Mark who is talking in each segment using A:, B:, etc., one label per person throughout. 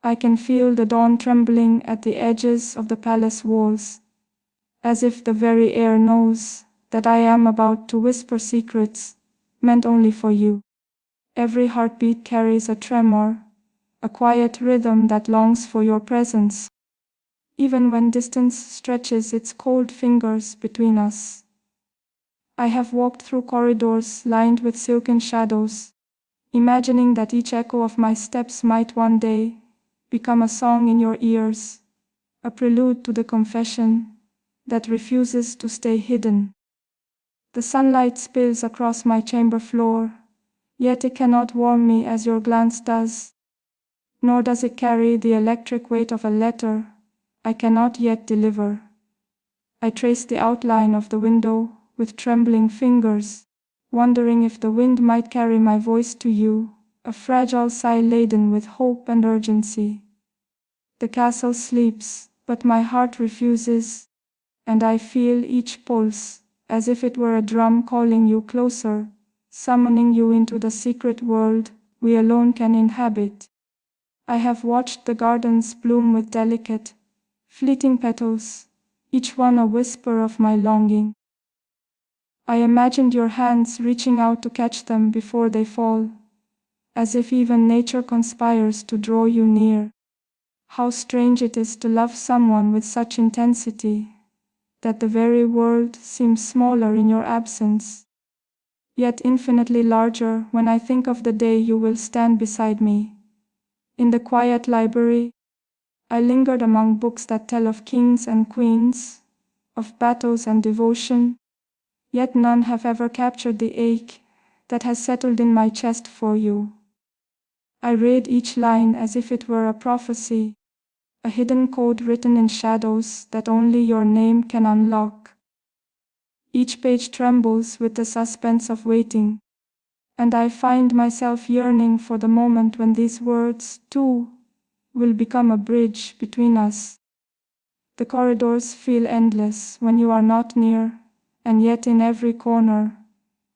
A: I can feel the dawn trembling at the edges of the palace walls, as if the very air knows that I am about to whisper secrets meant only for you. Every heartbeat carries a tremor, a quiet rhythm that longs for your presence, even when distance stretches its cold fingers between us. I have walked through corridors lined with silken shadows, imagining that each echo of my steps might one day become a song in your ears, a prelude to the confession that refuses to stay hidden. The sunlight spills across my chamber floor, yet it cannot warm me as your glance does, nor does it carry the electric weight of a letter I cannot yet deliver. I trace the outline of the window with trembling fingers, wondering if the wind might carry my voice to you, a fragile sigh laden with hope and urgency. The castle sleeps, but my heart refuses, and I feel each pulse as if it were a drum calling you closer, summoning you into the secret world we alone can inhabit. I have watched the gardens bloom with delicate, fleeting petals, each one a whisper of my longing. I imagined your hands reaching out to catch them before they fall, as if even nature conspires to draw you near. How strange it is to love someone with such intensity that the very world seems smaller in your absence, yet infinitely larger when I think of the day you will stand beside me. In the quiet library, I lingered among books that tell of kings and queens, of battles and devotion, yet none have ever captured the ache that has settled in my chest for you. I read each line as if it were a prophecy, a hidden code written in shadows that only your name can unlock. Each page trembles with the suspense of waiting, and I find myself yearning for the moment when these words, too, will become a bridge between us. The corridors feel endless when you are not near, and yet in every corner,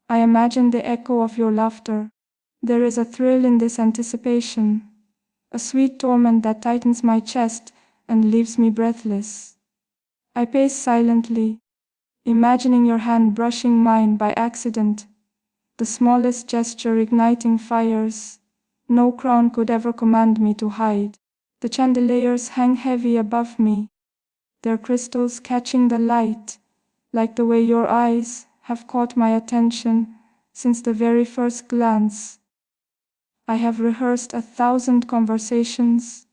A: I imagine the echo of your laughter. There is a thrill in this anticipation, a sweet torment that tightens my chest and leaves me breathless. I pace silently, imagining your hand brushing mine by accident, the smallest gesture igniting fires no crown could ever command me to hide. The chandeliers hang heavy above me, their crystals catching the light, like the way your eyes have caught my attention since the very first glance. I have rehearsed 1,000 conversations,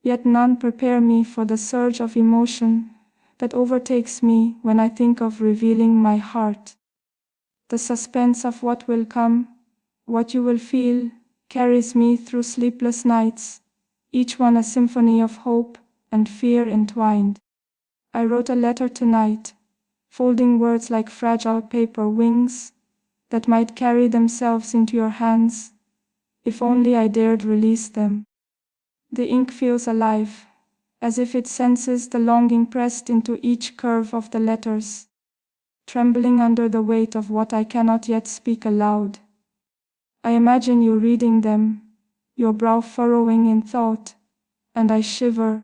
A: yet none prepare me for the surge of emotion that overtakes me when I think of revealing my heart. The suspense of what will come, what you will feel, carries me through sleepless nights, each one a symphony of hope and fear entwined. I wrote a letter tonight, folding words like fragile paper wings that might carry themselves into your hands, if only I dared release them. The ink feels alive, as if it senses the longing pressed into each curve of the letters, trembling under the weight of what I cannot yet speak aloud. I imagine you reading them, your brow furrowing in thought, and I shiver,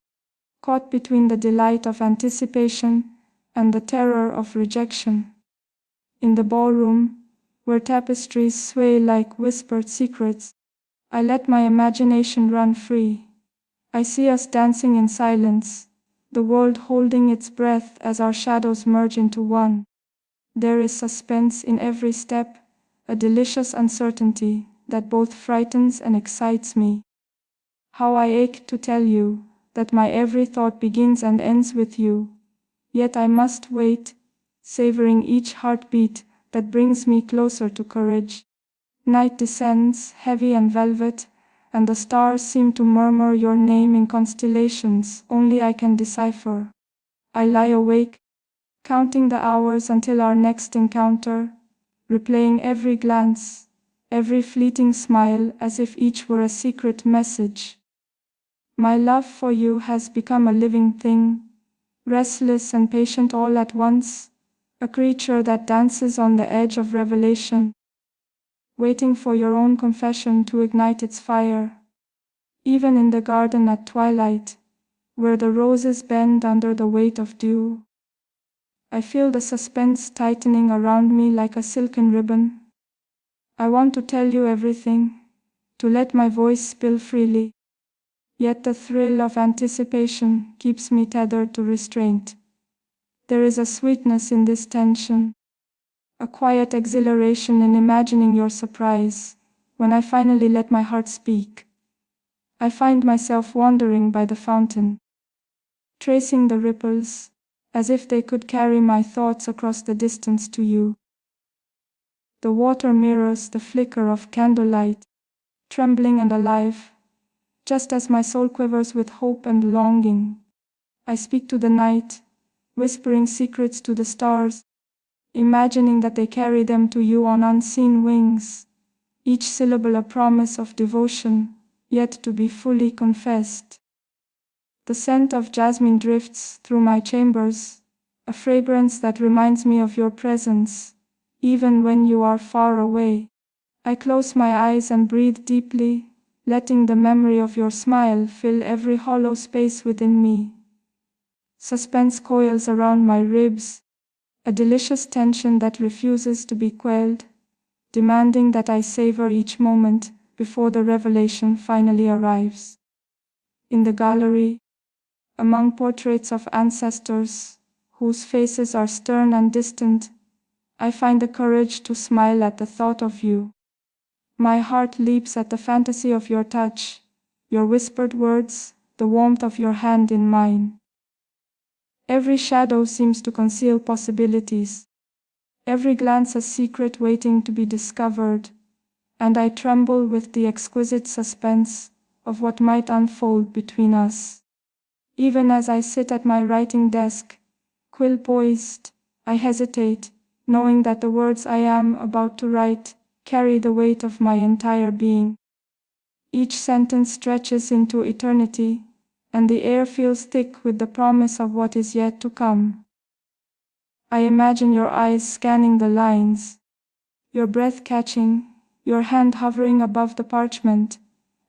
A: caught between the delight of anticipation and the terror of rejection. In the ballroom, where tapestries sway like whispered secrets, I let my imagination run free. I see us dancing in silence, the world holding its breath as our shadows merge into one. There is suspense in every step, a delicious uncertainty that both frightens and excites me. How I ache to tell you that my every thought begins and ends with you, yet I must wait, savoring each heartbeat that brings me closer to courage. Night descends, heavy and velvet, and the stars seem to murmur your name in constellations only I can decipher. I lie awake, counting the hours until our next encounter, replaying every glance, every fleeting smile as if each were a secret message. My love for you has become a living thing, restless and patient all at once, a creature that dances on the edge of revelation, waiting for your own confession to ignite its fire. even in the garden at twilight, where the roses bend under the weight of dew. I feel the suspense tightening around me like a silken ribbon. I want to tell you everything, to let my voice spill freely. Yet the thrill of anticipation keeps me tethered to restraint. There is a sweetness in this tension, a quiet exhilaration in imagining your surprise, when I finally let my heart speak. I find myself wandering by the fountain, tracing the ripples, as if they could carry my thoughts across the distance to you. The water mirrors the flicker of candlelight, trembling and alive, just as my soul quivers with hope and longing. I speak to the night, whispering secrets to the stars, imagining that they carry them to you on unseen wings, each syllable a promise of devotion, yet to be fully confessed. The scent of jasmine drifts through my chambers, a fragrance that reminds me of your presence, even when you are far away. I close my eyes and breathe deeply, letting the memory of your smile fill every hollow space within me. Suspense coils around my ribs, a delicious tension that refuses to be quelled, demanding that I savor each moment before the revelation finally arrives. In the gallery, among portraits of ancestors, whose faces are stern and distant, I find the courage to smile at the thought of you. My heart leaps at the fantasy of your touch, your whispered words, the warmth of your hand in mine. Every shadow seems to conceal possibilities, every glance a secret waiting to be discovered, and I tremble with the exquisite suspense of what might unfold between us. Even as I sit at my writing desk, quill poised, I hesitate, knowing that the words I am about to write carry the weight of my entire being. Each sentence stretches into eternity, and the air feels thick with the promise of what is yet to come. I imagine your eyes scanning the lines, your breath catching, your hand hovering above the parchment,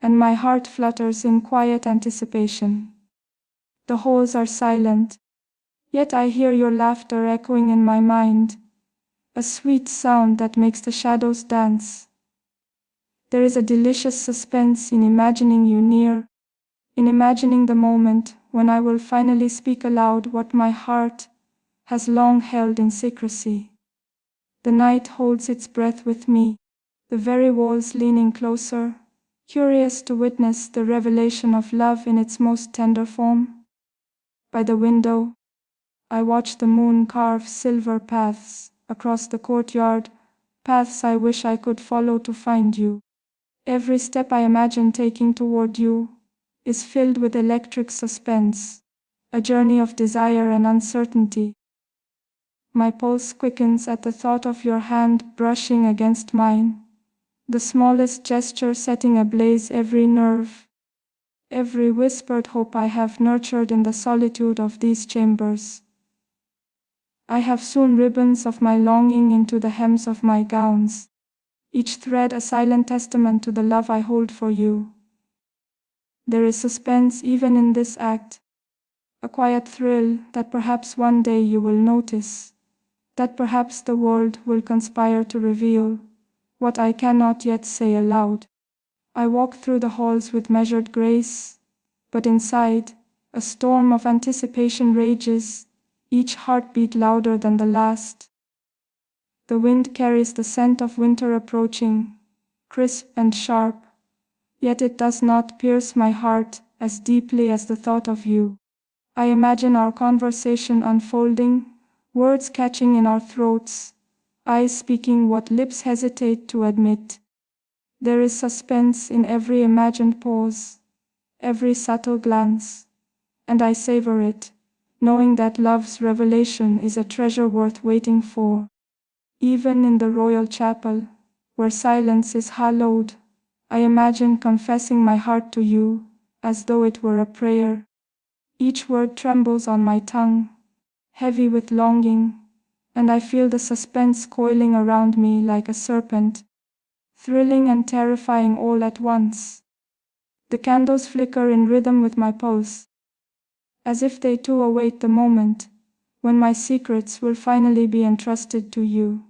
A: and my heart flutters in quiet anticipation. The halls are silent, yet I hear your laughter echoing in my mind, a sweet sound that makes the shadows dance. There is a delicious suspense in imagining you near, in imagining the moment when I will finally speak aloud what my heart has long held in secrecy. The night holds its breath with me, the very walls leaning closer, curious to witness the revelation of love in its most tender form. By the window, I watch the moon carve silver paths across the courtyard, paths I wish I could follow to find you. Every step I imagine taking toward you is filled with electric suspense, a journey of desire and uncertainty. My pulse quickens at the thought of your hand brushing against mine, the smallest gesture setting ablaze every nerve, every whispered hope I have nurtured in the solitude of these chambers. I have sewn ribbons of my longing into the hems of my gowns, each thread a silent testament to the love I hold for you. There is suspense even in this act, a quiet thrill that perhaps one day you will notice, that perhaps the world will conspire to reveal what I cannot yet say aloud. I walk through the halls with measured grace, but inside, a storm of anticipation rages, each heartbeat louder than the last. The wind carries the scent of winter approaching, crisp and sharp, yet it does not pierce my heart as deeply as the thought of you. I imagine our conversation unfolding, words catching in our throats, eyes speaking what lips hesitate to admit. There is suspense in every imagined pause, every subtle glance, and I savor it, knowing that love's revelation is a treasure worth waiting for. Even in the royal chapel, where silence is hallowed, I imagine confessing my heart to you, as though it were a prayer. Each word trembles on my tongue, heavy with longing, and I feel the suspense coiling around me like a serpent, thrilling and terrifying all at once. The candles flicker in rhythm with my pulse, as if they too await the moment when my secrets will finally be entrusted to you.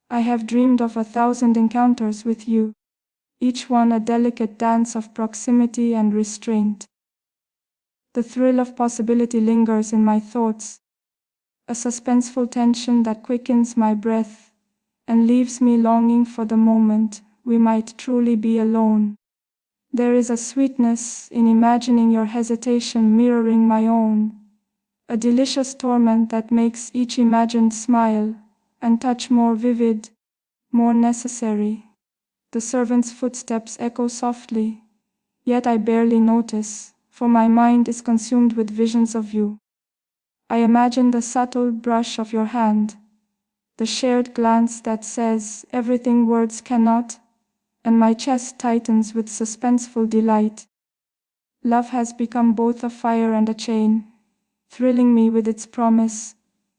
A: I have dreamed of 1,000 encounters with you, each one a delicate dance of proximity and restraint. The thrill of possibility lingers in my thoughts, a suspenseful tension that quickens my breath and leaves me longing for the moment we might truly be alone. There is a sweetness in imagining your hesitation mirroring my own, a delicious torment that makes each imagined smile and touch more vivid, more necessary. The servant's footsteps echo softly, yet I barely notice, for my mind is consumed with visions of you. I imagine the subtle brush of your hand, the shared glance that says everything words cannot, and my chest tightens with suspenseful delight. Love has become both a fire and a chain, thrilling me with its promise,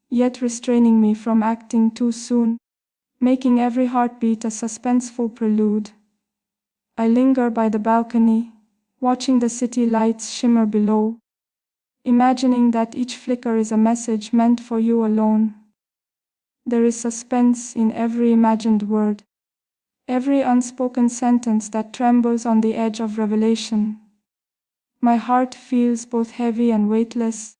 A: yet restraining me from acting too soon, making every heartbeat a suspenseful prelude. I linger by the balcony, watching the city lights shimmer below, imagining that each flicker is a message meant for you alone. There is suspense in every imagined word, every unspoken sentence that trembles on the edge of revelation. My heart feels both heavy and weightless,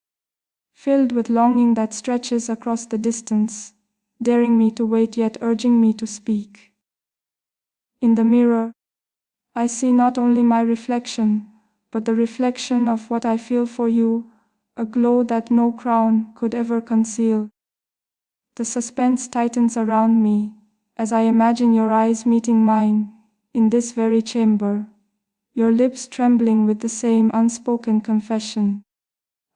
A: filled with longing that stretches across the distance, daring me to wait yet urging me to speak. In the mirror, I see not only my reflection, but the reflection of what I feel for you, a glow that no crown could ever conceal. The suspense tightens around me, as I imagine your eyes meeting mine, in this very chamber, your lips trembling with the same unspoken confession.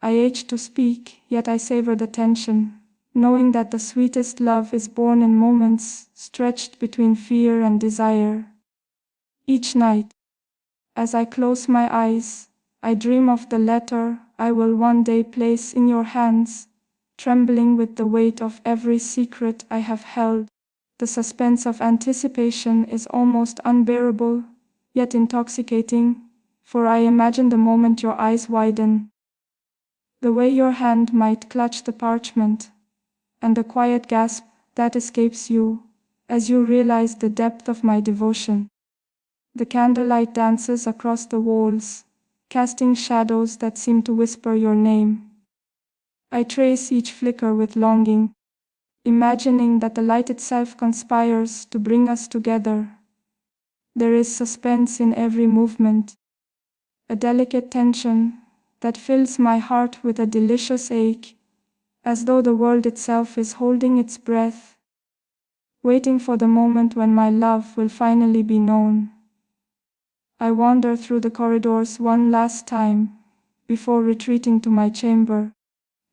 A: I ache to speak, yet I savor the tension, knowing that the sweetest love is born in moments stretched between fear and desire. Each night, as I close my eyes, I dream of the letter I will one day place in your hands, trembling with the weight of every secret I have held. The suspense of anticipation is almost unbearable, yet intoxicating, for I imagine the moment your eyes widen, the way your hand might clutch the parchment, and the quiet gasp that escapes you as you realize the depth of my devotion. The candlelight dances across the walls, casting shadows that seem to whisper your name. I trace each flicker with longing, imagining that the light itself conspires to bring us together. There is suspense in every movement, a delicate tension that fills my heart with a delicious ache, as though the world itself is holding its breath, waiting for the moment when my love will finally be known. I wander through the corridors one last time, before retreating to my chamber,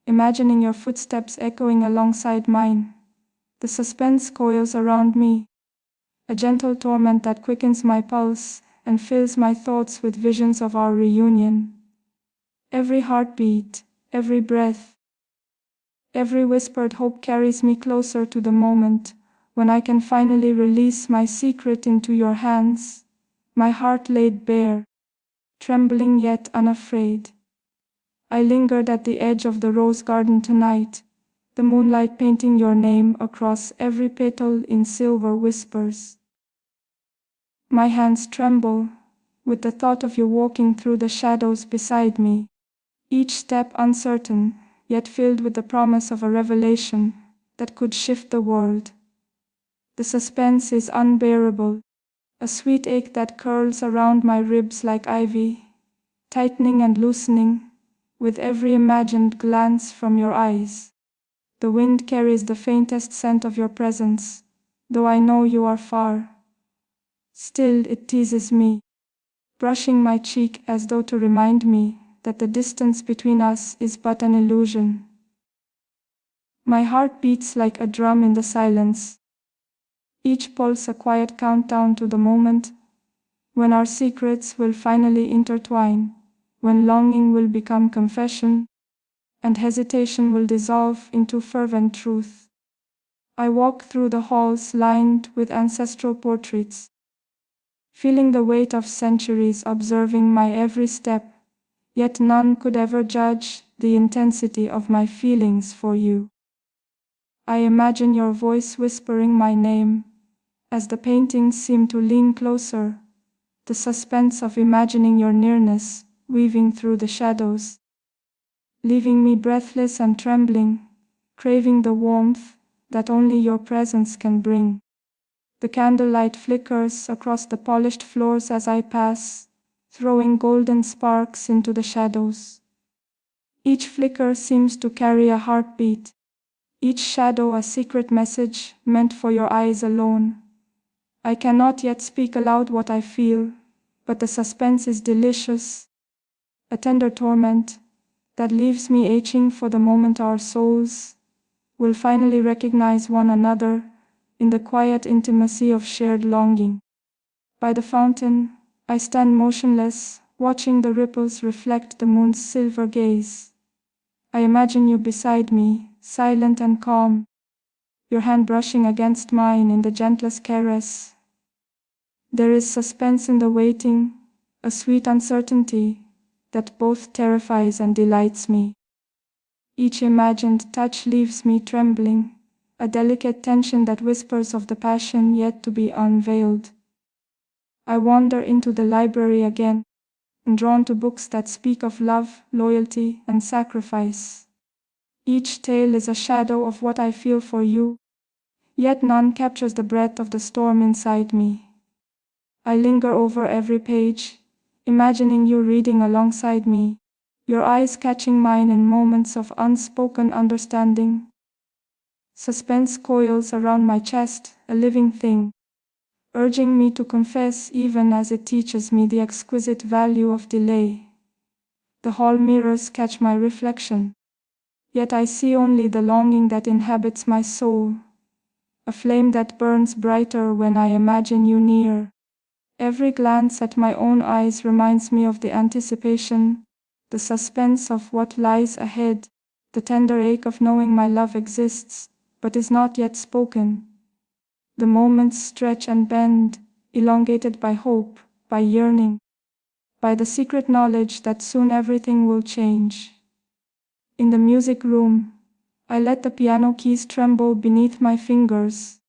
A: imagining your footsteps echoing alongside mine. The suspense coils around me, a gentle torment that quickens my pulse and fills my thoughts with visions of our reunion. Every heartbeat, every breath, every whispered hope carries me closer to the moment when I can finally release my secret into your hands, my heart laid bare, trembling yet unafraid. I lingered at the edge of the rose garden tonight, the moonlight painting your name across every petal in silver whispers. My hands tremble with the thought of you walking through the shadows beside me, each step uncertain, yet filled with the promise of a revelation that could shift the world. The suspense is unbearable, a sweet ache that curls around my ribs like ivy, tightening and loosening with every imagined glance from your eyes. The wind carries the faintest scent of your presence, though I know you are far. Still it teases me, brushing my cheek as though to remind me that the distance between us is but an illusion. My heart beats like a drum in the silence, each pulse a quiet countdown to the moment when our secrets will finally intertwine, when longing will become confession, and hesitation will dissolve into fervent truth. I walk through the halls lined with ancestral portraits, feeling the weight of centuries observing my every step, yet none could ever judge the intensity of my feelings for you. I imagine your voice whispering my name, as the paintings seem to lean closer, the suspense of imagining your nearness weaving through the shadows, leaving me breathless and trembling, craving the warmth that only your presence can bring. The candlelight flickers across the polished floors as I pass, throwing golden sparks into the shadows. Each flicker seems to carry a heartbeat, each shadow a secret message meant for your eyes alone. I cannot yet speak aloud what I feel, but the suspense is delicious, a tender torment that leaves me aching for the moment our souls will finally recognize one another in the quiet intimacy of shared longing. By the fountain, I stand motionless, watching the ripples reflect the moon's silver gaze. I imagine you beside me, silent and calm, your hand brushing against mine in the gentlest caress. There is suspense in the waiting, a sweet uncertainty that both terrifies and delights me. Each imagined touch leaves me trembling, a delicate tension that whispers of the passion yet to be unveiled. I wander into the library again, drawn to books that speak of love, loyalty, and sacrifice. Each tale is a shadow of what I feel for you, yet none captures the breath of the storm inside me. I linger over every page, imagining you reading alongside me, your eyes catching mine in moments of unspoken understanding. Suspense coils around my chest, a living thing, urging me to confess even as it teaches me the exquisite value of delay. The hall mirrors catch my reflection, yet I see only the longing that inhabits my soul, a flame that burns brighter when I imagine you near. Every glance at my own eyes reminds me of the anticipation, the suspense of what lies ahead, the tender ache of knowing my love exists, but is not yet spoken. The moments stretch and bend, elongated by hope, by yearning, by the secret knowledge that soon everything will change. In the music room, I let the piano keys tremble beneath my fingers,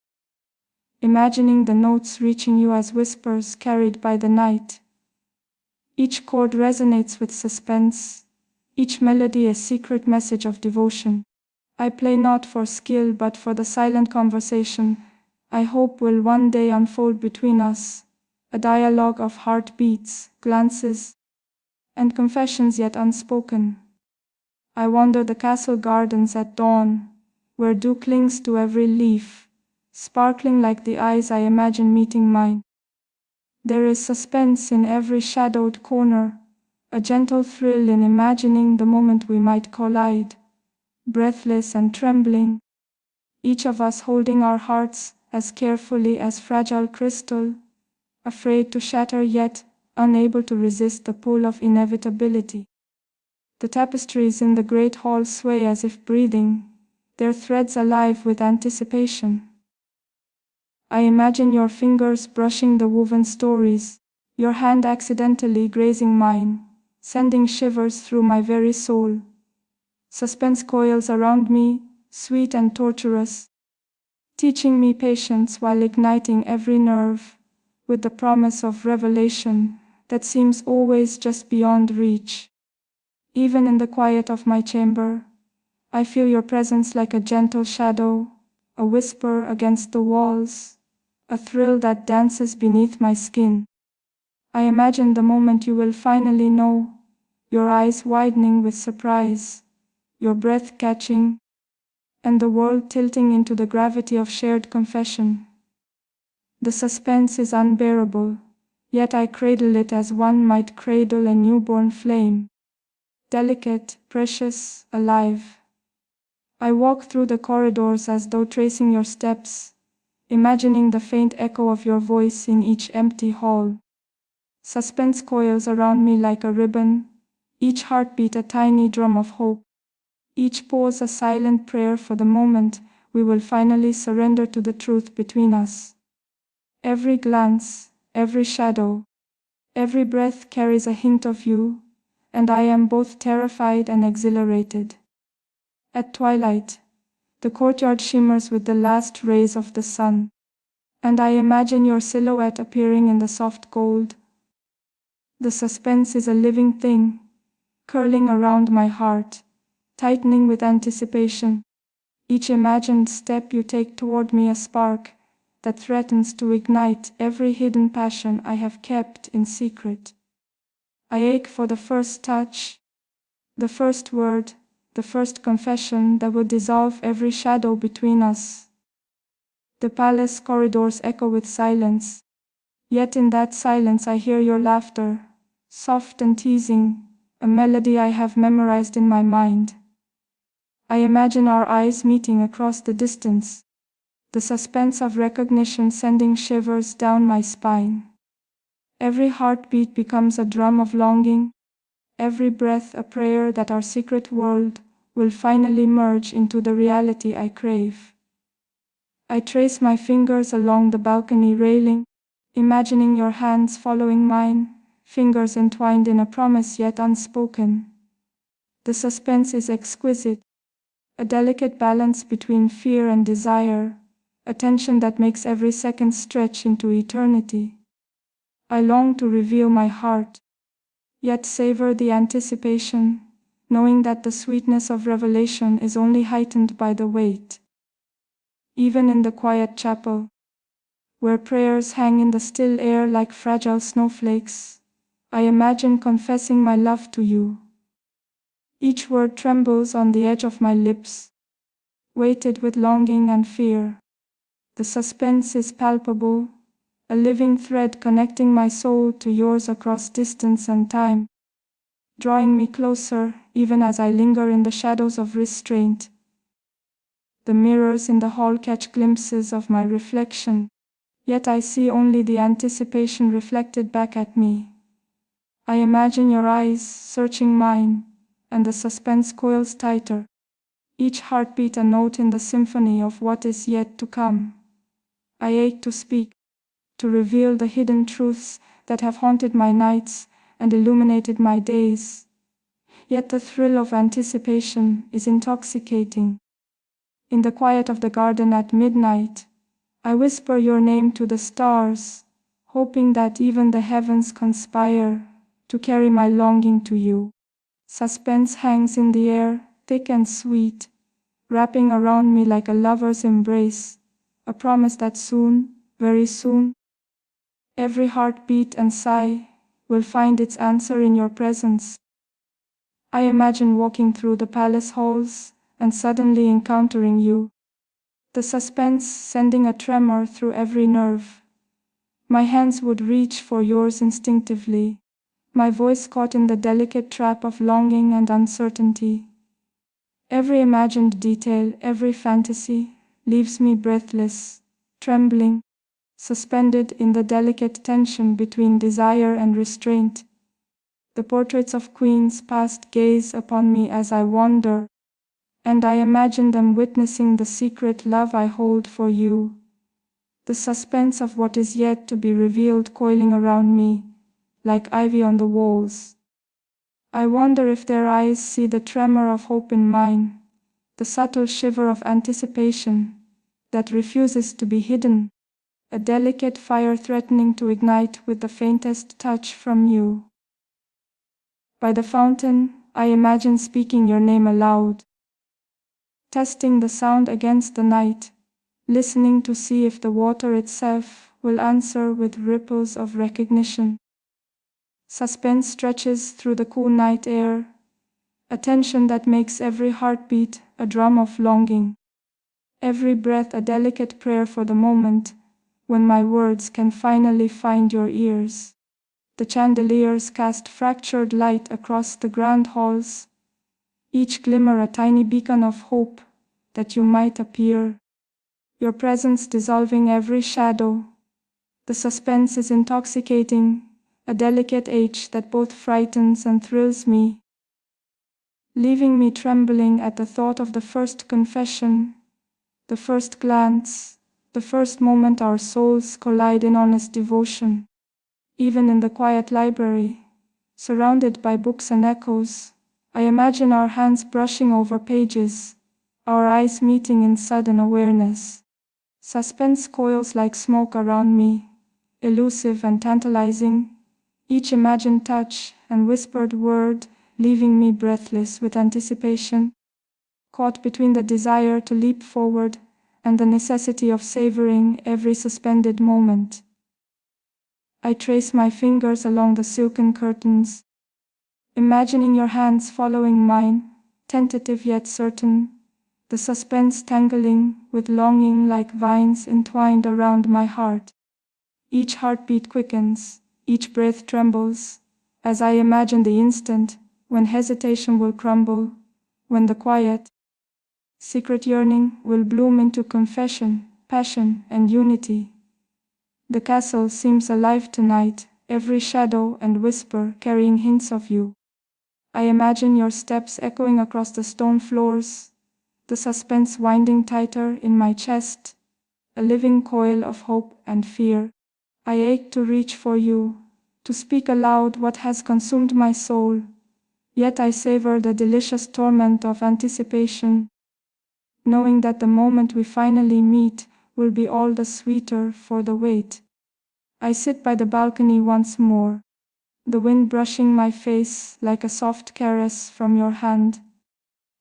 A: imagining the notes reaching you as whispers carried by the night. Each chord resonates with suspense, each melody a secret message of devotion. I play not for skill but for the silent conversation I hope will one day unfold between us, a dialogue of heartbeats, glances, and confessions yet unspoken. I wander the castle gardens at dawn, where dew clings to every leaf, sparkling like the eyes I imagine meeting mine. There is suspense in every shadowed corner, a gentle thrill in imagining the moment we might collide, breathless and trembling, each of us holding our hearts as carefully as fragile crystal, afraid to shatter yet unable to resist the pull of inevitability. The tapestries in the great hall sway as if breathing, their threads alive with anticipation. I imagine your fingers brushing the woven stories, your hand accidentally grazing mine, sending shivers through my very soul. Suspense coils around me, sweet and torturous, teaching me patience while igniting every nerve, with the promise of revelation that seems always just beyond reach. Even in the quiet of my chamber, I feel your presence like a gentle shadow, a whisper against the walls, a thrill that dances beneath my skin. I imagine the moment you will finally know, your eyes widening with surprise, your breath catching, and the world tilting into the gravity of shared confession. The suspense is unbearable, yet I cradle it as one might cradle a newborn flame. Delicate, precious, alive. I walk through the corridors as though tracing your steps, imagining the faint echo of your voice in each empty hall. Suspense coils around me like a ribbon, each heartbeat a tiny drum of hope, each pause a silent prayer for the moment we will finally surrender to the truth between us. Every glance, every shadow, every breath carries a hint of you, and I am both terrified and exhilarated. At twilight, the courtyard shimmers with the last rays of the sun, and I imagine your silhouette appearing in the soft gold. The suspense is a living thing, curling around my heart, tightening with anticipation. Each imagined step you take toward me a spark that threatens to ignite every hidden passion I have kept in secret. I ache for the first touch, the first word, the first confession that will dissolve every shadow between us. The palace corridors echo with silence, yet in that silence I hear your laughter, soft and teasing, a melody I have memorized in my mind. I imagine our eyes meeting across the distance, the suspense of recognition sending shivers down my spine. Every heartbeat becomes a drum of longing, every breath a prayer that our secret world will finally merge into the reality I crave. I trace my fingers along the balcony railing, imagining your hands following mine, fingers entwined in a promise yet unspoken. The suspense is exquisite, a delicate balance between fear and desire, a tension that makes every second stretch into eternity. I long to reveal my heart, yet savor the anticipation, knowing that the sweetness of revelation is only heightened by the wait. Even in the quiet chapel, where prayers hang in the still air like fragile snowflakes, I imagine confessing my love to you. Each word trembles on the edge of my lips, weighted with longing and fear. The suspense is palpable, a living thread connecting my soul to yours across distance and time, drawing me closer even as I linger in the shadows of restraint. The mirrors in the hall catch glimpses of my reflection, yet I see only the anticipation reflected back at me. I imagine your eyes searching mine, and the suspense coils tighter, each heartbeat a note in the symphony of what is yet to come. I ache to speak, to reveal the hidden truths that have haunted my nights and illuminated my days. Yet the thrill of anticipation is intoxicating. In the quiet of the garden at midnight, I whisper your name to the stars, hoping that even the heavens conspire to carry my longing to you. Suspense hangs in the air, thick and sweet, wrapping around me like a lover's embrace, a promise that soon, very soon, every heartbeat and sigh will find its answer in your presence. I imagine walking through the palace halls and suddenly encountering you, the suspense sending a tremor through every nerve. My hands would reach for yours instinctively, my voice caught in the delicate trap of longing and uncertainty. Every imagined detail, every fantasy, leaves me breathless, trembling, suspended in the delicate tension between desire and restraint. The portraits of queens past gaze upon me as I wander, and I imagine them witnessing the secret love I hold for you. The suspense of what is yet to be revealed coiling around me, like ivy on the walls. I wonder if their eyes see the tremor of hope in mine, the subtle shiver of anticipation that refuses to be hidden, a delicate fire threatening to ignite with the faintest touch from you. By the fountain, I imagine speaking your name aloud, testing the sound against the night, listening to see if the water itself will answer with ripples of recognition. Suspense stretches through the cool night air, a tension that makes every heartbeat a drum of longing, every breath a delicate prayer for the moment when my words can finally find your ears. The chandeliers cast fractured light across the grand halls, each glimmer a tiny beacon of hope that you might appear, your presence dissolving every shadow. The suspense is intoxicating, a delicate ache that both frightens and thrills me, leaving me trembling at the thought of the first confession, the first glance, the first moment our souls collide in honest devotion. Even in the quiet library, surrounded by books and echoes, I imagine our hands brushing over pages, our eyes meeting in sudden awareness. Suspense coils like smoke around me, elusive and tantalizing, each imagined touch and whispered word leaving me breathless with anticipation, caught between the desire to leap forward and the necessity of savoring every suspended moment. I trace my fingers along the silken curtains, imagining your hands following mine, tentative yet certain, the suspense tangling with longing like vines entwined around my heart. Each heartbeat quickens, each breath trembles, as I imagine the instant when hesitation will crumble, when the quiet, secret yearning will bloom into confession, passion, and unity. The castle seems alive tonight, every shadow and whisper carrying hints of you. I imagine your steps echoing across the stone floors, the suspense winding tighter in my chest, a living coil of hope and fear. I ache to reach for you, to speak aloud what has consumed my soul, yet I savor the delicious torment of anticipation, knowing that the moment we finally meet will be all the sweeter for the wait. I sit by the balcony once more, the wind brushing my face like a soft caress from your hand.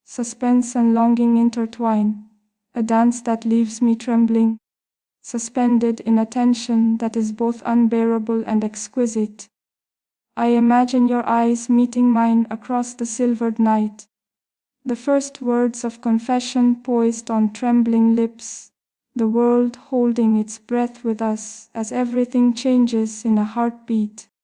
A: Suspense and longing intertwine, a dance that leaves me trembling, suspended in a tension that is both unbearable and exquisite. I imagine your eyes meeting mine across the silvered night, the first words of confession poised on trembling lips, the world holding its breath with us as everything changes in a heartbeat.